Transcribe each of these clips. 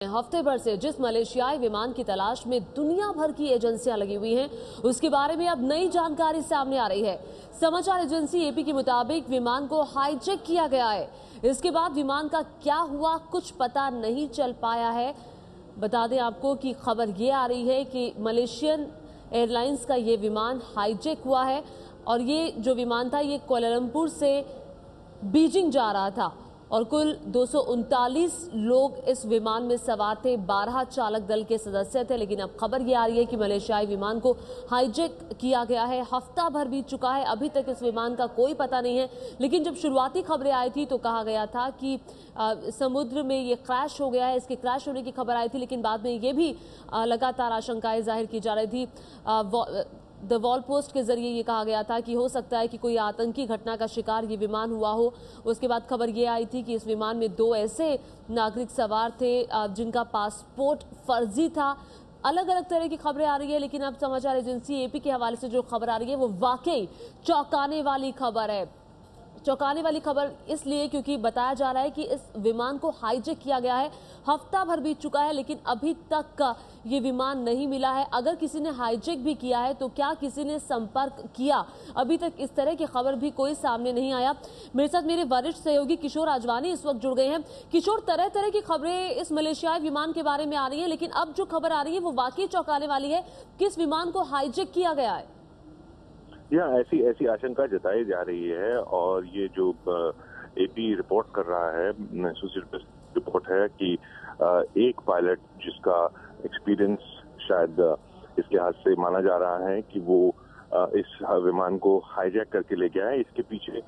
हफ्ते भर से जिस मलेशियाई विमान की तलाश में दुनिया भर की एजेंसियां लगी हुई हैं, उसके बारे में अब नई जानकारी सामने आ रही है। समाचार एजेंसी एपी के मुताबिक विमान को हाईजैक किया गया है। इसके बाद विमान का क्या हुआ कुछ पता नहीं चल पाया है। बता दें आपको कि खबर ये आ रही है कि मलेशियन एयरलाइंस का ये विमान हाईजैक हुआ है और ये जो विमान था ये कुआलालंपुर से बीजिंग जा रहा था और कुल 239 लोग इस विमान में सवार थे। 12 चालक दल के सदस्य थे। लेकिन अब खबर ये आ रही है कि मलेशियाई विमान को हाईजैक किया गया है। हफ्ता भर बीत चुका है, अभी तक इस विमान का कोई पता नहीं है। लेकिन जब शुरुआती खबरें आई थी तो कहा गया था कि समुद्र में ये क्रैश हो गया है, इसके क्रैश होने की खबर आई थी। लेकिन बाद में ये भी लगातार आशंकाएं जाहिर की जा रही थी। द वॉल पोस्ट के जरिए ये कहा गया था कि हो सकता है कि कोई आतंकी घटना का शिकार ये विमान हुआ हो। उसके बाद खबर ये आई थी कि इस विमान में 2 ऐसे नागरिक सवार थे जिनका पासपोर्ट फर्जी था। अलग अलग तरह की खबरें आ रही है, लेकिन अब समाचार एजेंसी एपी के हवाले से जो खबर आ रही है वो वाकई चौंकाने वाली खबर है। चौंकाने वाली खबर इसलिए क्योंकि बताया जा रहा है कि इस विमान को हाईजैक किया गया है। हफ्ता भर बीत चुका है लेकिन अभी तक का ये विमान नहीं मिला है। अगर किसी ने हाईजैक भी किया है तो क्या किसी ने संपर्क किया, अभी तक इस तरह की खबर भी कोई सामने नहीं आया। मेरे साथ मेरे वरिष्ठ सहयोगी किशोर आजवानी इस वक्त जुड़ गए हैं। किशोर, तरह तरह की खबरें इस मलेशियाई विमान के बारे में आ रही है, लेकिन अब जो खबर आ रही है वो वाकई चौंकाने वाली है। किस विमान को हाईजैक किया गया है? ऐसी आशंका जताई जा रही है और ये जो एपी रिपोर्ट कर रहा है, रिपोर्ट है कि एक पायलट जिसका एक्सपीरियंस शायद इसके हाथ से माना जा रहा है कि वो इस विमान को हाईजैक करके ले गया है। इसके पीछे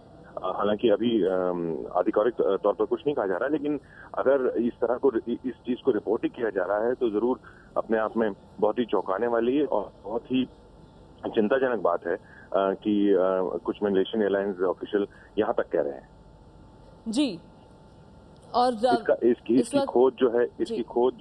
हालांकि अभी आधिकारिक तौर पर कुछ नहीं कहा जा रहा है, लेकिन अगर इस चीज को रिपोर्ट ही किया जा रहा है तो जरूर अपने आप में बहुत ही चौंकाने वाली और बहुत ही चिंताजनक बात है कि कुछ मलेशियन एयरलाइंस ऑफिशियल यहाँ तक कह रहे हैं। जी, और इसकी खोज जो है, इसकी खोज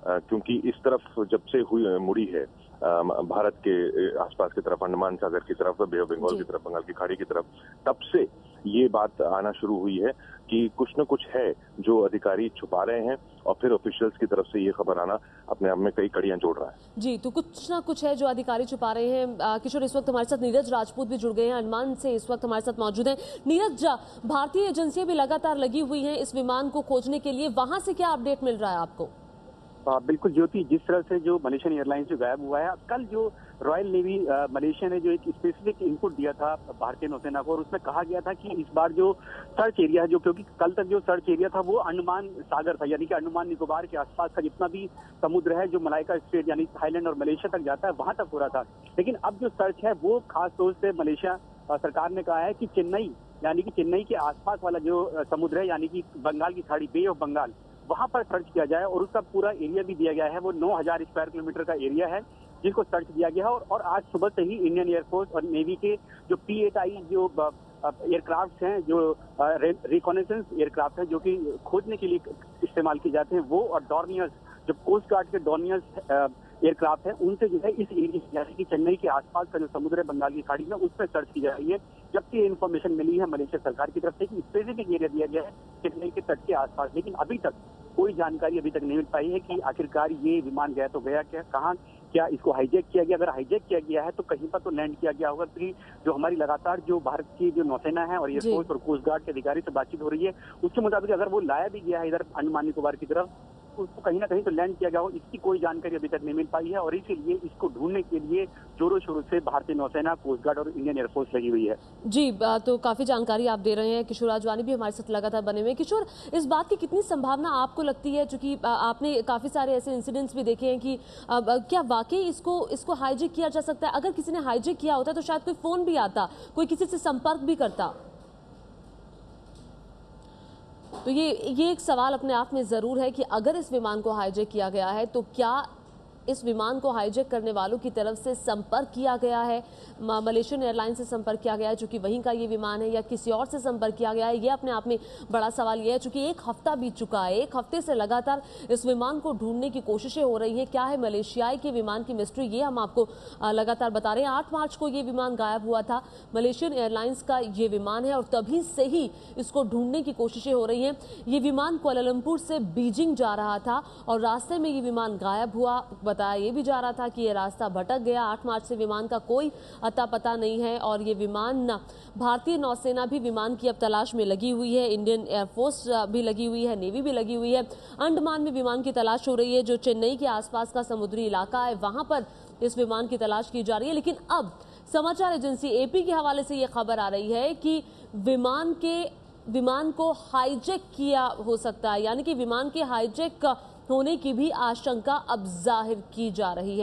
क्योंकि इस तरफ जब से मुड़ी है भारत के आसपास की तरफ, अंडमान सागर की तरफ, बे ऑफ बंगाल की तरफ, बंगाल की खाड़ी की तरफ, तब से ये बात आना शुरू हुई है कि कुछ न कुछ है जो अधिकारी छुपा रहे हैं और फिर ऑफिशियल्स की तरफ से ये खबर आना अपने आप में कई कड़ियां जोड़ रहा है। जी, तो कुछ ना कुछ है जो अधिकारी छुपा रहे हैं। किशोर, इस वक्त हमारे साथ नीरज राजपूत भी जुड़ गए हैं, अंडमान से इस वक्त हमारे साथ मौजूद हैं। नीरज, भारतीय एजेंसियां भी लगातार लगी हुई हैं इस विमान को खोजने के लिए, वहां से क्या अपडेट मिल रहा है आपको? बिल्कुल ज्योति, जिस तरह से जो मलेशियन एयरलाइंस जो गायब हुआ है, कल जो रॉयल नेवी मलेशिया ने जो एक स्पेसिफिक इनपुट दिया था भारतीय नौसेना को, और उसमें कहा गया था कि इस बार जो सर्च एरिया है, जो क्योंकि कल तक जो सर्च एरिया था वो अंडमान सागर था, यानी कि अंडमान निकोबार के आसपास का जितना भी समुद्र है जो मलाइका स्ट्रेट यानी थाईलैंड और मलेशिया तक जाता है वहां तक हो रहा था। लेकिन अब जो सर्च है वो खास तौर से मलेशिया सरकार ने कहा है कि चेन्नई के आसपास वाला जो समुद्र है, यानी कि बंगाल की खाड़ी, बे ऑफ बंगाल, वहां पर सर्च किया जाए। और उसका पूरा एरिया भी दिया गया है, वो 9000 स्क्वायर किलोमीटर का एरिया है जिसको सर्च किया गया है। और आज सुबह से ही इंडियन एयरफोर्स और नेवी के जो P-8I जो एयरक्राफ्ट हैं, जो रिकॉनेसेंस एयरक्राफ्ट हैं, जो कि खोजने के लिए इस्तेमाल किए जाते हैं, वो और डॉर्नियर्स, जो कोस्ट गार्ड के डॉर्नियर्स एयरक्राफ्ट है, उनसे जो है इस एरिया यानी कि चेन्नई के आसपास का जो समुद्र है बंगाल की खाड़ी में, उस पर सर्च की जा रही है। जबकि ये इन्फॉर्मेशन मिली है मलेशिया सरकार की तरफ से कि स्पेसिफिक एरिया दिया गया है चेन्नई के तट के आसपास, लेकिन अभी तक कोई जानकारी अभी तक नहीं मिल पाई है कि आखिरकार ये विमान गया तो गया कहाँ, क्या इसको हाईजैक किया गया। अगर हाईजैक किया गया है तो कहीं पर तो लैंड किया गया होगा, क्योंकि जो हमारी लगातार जो भारत की जो नौसेना है और एयरफोर्स और कोस्ट गार्ड के अधिकारी से बातचीत हो रही है, उसके मुताबिक अगर वो लाया भी गया है इधर अंडमान निकोबार की तरफ, उसको कहीं ना कहीं तो लैंड किया गया हो, इसकी कोई जानकारी अभी तक नहीं मिल पाई है। और इसीलिए इसको ढूंढने के लिए जोरों शोरों से भारतीय नौसेना, कोस्ट गार्ड और इंडियन एयरफोर्स लगी हुई है। जी, तो काफी जानकारी आप दे रहे हैं। किशोर आजवानी भी हमारे साथ लगातार बने हुए हैं। किशोर, इस बात की कितनी संभावना आपको लगती है, चूंकि आपने काफी सारे ऐसे इंसिडेंट्स भी देखे हैं, कि क्या वाकई इसको हाईजैक किया जा सकता है? अगर किसी ने हाईजैक किया होता तो शायद कोई फोन भी आता, कोई किसी से संपर्क भी करता। तो ये एक सवाल अपने आप में जरूर है कि अगर इस विमान को हाईजैक किया गया है तो क्या इस विमान को हाईजैक करने वालों की तरफ से संपर्क किया गया है, मलेशियन एयरलाइन से संपर्क किया गया है चूंकि वहीं का ये विमान है, या किसी और से संपर्क किया गया है? ये अपने आप में बड़ा सवाल ये है चूंकि एक हफ्ता बीत चुका है, एक हफ्ते से लगातार इस विमान को ढूंढने की कोशिशें हो रही हैं। क्या है मलेशियाई के विमान की मिस्ट्री, ये हम आपको लगातार बता रहे हैं। 8 मार्च को ये विमान गायब हुआ था, मलेशियन एयरलाइंस का ये विमान है और तभी से ही इसको ढूंढने की कोशिशें हो रही हैं। ये विमान कुआलालंपुर से बीजिंग जा रहा था और रास्ते में ये विमान गायब हुआ। बताया ये भी जा रहा था कि ये रास्ता भटक गया। 8 मार्च से विमान का कोई अता पता नहीं है और ये विमान भारतीय नौसेना भी विमान की अब तलाश में लगी हुई है, इंडियन एयरफोर्स भी लगी हुई है, नेवी भी लगी हुई है। अंडमान में विमान की तलाश हो रही है, जो चेन्नई के आसपास का समुद्री इलाका है वहां पर इस विमान की तलाश की जा रही है। लेकिन अब समाचार एजेंसी एपी के हवाले से यह खबर आ रही है कि विमान को हाईजैक किया हो सकता है, यानी कि विमान के हाईजैक होने की भी आशंका अब जाहिर की जा रही है।